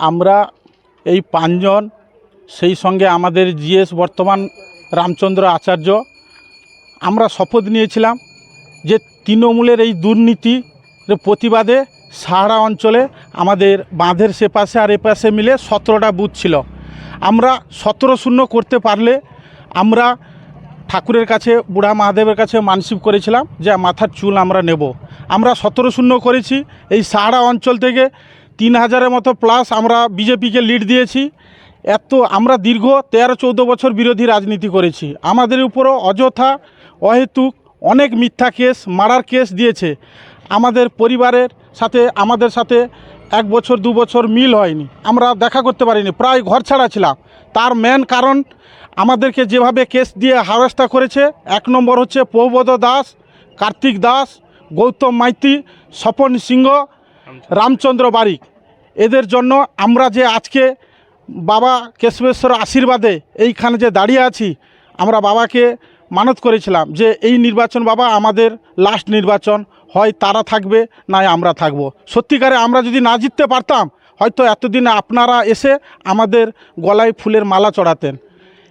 আমরা এই 5 জন, সেই সঙ্গে আমাদের জিএস বর্তমান রামচন্দ্র আচার্য, আমরা শপথ নিয়েছিলাম যে তৃণমূলের এই দুর্নীতির প্রতিবাদে সাহারা অঞ্চলে আমাদের বাঁধের সে পাশে আর এ পাশে মিলে 17টা বুথ ছিল। আমরা 17-0 করতে পারলে আমরা ঠাকুরের কাছে, বুড়া মহাদেবের কাছে মানসিক করেছিলাম যে মাথার চুল আমরা নেব। আমরা 17-0 করেছি। এই সাহারা অঞ্চল থেকে 3000-এর মতো প্লাস আমরা বিজেপিকে লিড দিয়েছি। আমরা দীর্ঘ 13-14 বছর বিরোধী রাজনীতি করেছি। আমাদের উপরও অযথা অহেতুক অনেক মিথ্যা কেস, মার্ডার কেস দিয়েছে। আমাদের পরিবারের সাথে, আমাদের সাথে 1 বছর 2 বছর মিল হয়নি, আমরা দেখা করতে পারিনি, প্রায় ঘর ছাড়া ছিলাম। তার মেন কারণ আমাদেরকে যেভাবে কেস দিয়ে হারাস্তা করেছে, 1 নম্বর হচ্ছে প্রভুব্রত দাস, কার্তিক দাস, গৌতম মাইতি, স্বপন সিংহ, রামচন্দ্র বারিক। এদের জন্য আমরা যে আজকে বাবা কেশবেশ্বর আশীর্বাদে এইখানে যে দাঁড়িয়ে আছি, আমরা বাবাকে মানত করেছিলাম যে এই নির্বাচন বাবা আমাদের লাস্ট নির্বাচন, হয় তারা থাকবে নয় আমরা থাকব। সত্যিকারে আমরা যদি না জিততে পারতাম, হয়তো এতদিনে আপনারা এসে আমাদের গলায় ফুলের মালা চড়াতেন।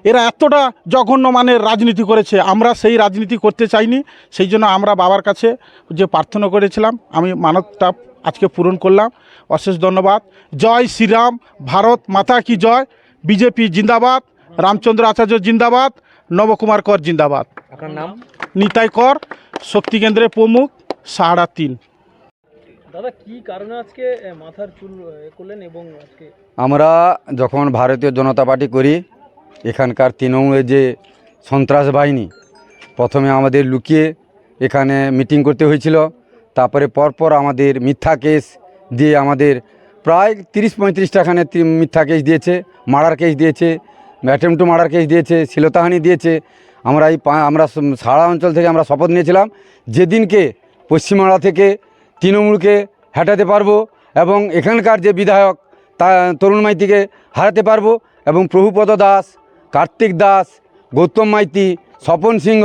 এরা এতটা জঘন্য মানের রাজনীতি করেছে, আমরা সেই রাজনীতি করতে চাইনি। সেই জন্য আমরা বাবার কাছে যে প্রার্থনা করেছিলাম, আমি মানতটা আজকে পূরণ করলাম। অশেষ ধন্যবাদ। জয় শ্রীরাম, ভারত মাতা কি জয়। বিজেপি জিন্দাবাদ, রামচন্দ্র আচার্য জিন্দাবাদ, নবকুমার কর জিন্দাবাদ। আপনার নাম? নিতাই কর, শক্তি কেন্দ্রের প্রমুখ, সাহারা 3। দাদা, কি কারণে আজকে মাথার চুল করলেন? এবং আজকে আমরা যখন ভারতীয় জনতা পার্টি করি, এখানকার তৃণমূলের যে সন্ত্রাস বাহিনী প্রথমে আমাদের লুকিয়ে এখানে মিটিং করতে হয়েছিল। তারপরে পরপর আমাদের মিথ্যা কেস দিয়ে আমাদের প্রায় 30-35টাখানে মিথ্যা কেস দিয়েছে, মার্ডার কেস দিয়েছে, অ্যাটেম্প টু মার্ডার কেস দিয়েছে, শ্লীলতাহানি দিয়েছে। আমরা সাহারা অঞ্চল থেকে আমরা শপথ নিয়েছিলাম যেদিনকে পশ্চিমবাংলা থেকে তৃণমূলকে হটাতে পারবো এবং এখানকার যে বিধায়ক তরুণ মাইতিকে হারাতে পারবো, এবং প্রভুপদ দাস, কার্তিক দাস, গৌতম মাইতি, স্বপন সিংহ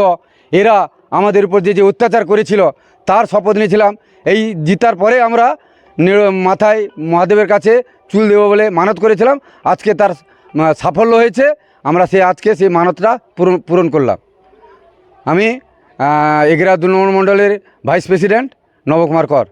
এরা আমাদের উপর যে অত্যাচার করেছিল তার শপথ নিয়েছিলাম। এই জিতার পরে আমরা মাথায় মহাদেবের কাছে চুল দেবো বলে মানত করেছিলাম। আজকে তার সাফল্য হয়েছে। আমরা আজকে সেই মানতটা পূরণ করলাম। আমি এগরা 2 নম্বর মণ্ডলের ভাইস প্রেসিডেন্ট নবকুমার কর।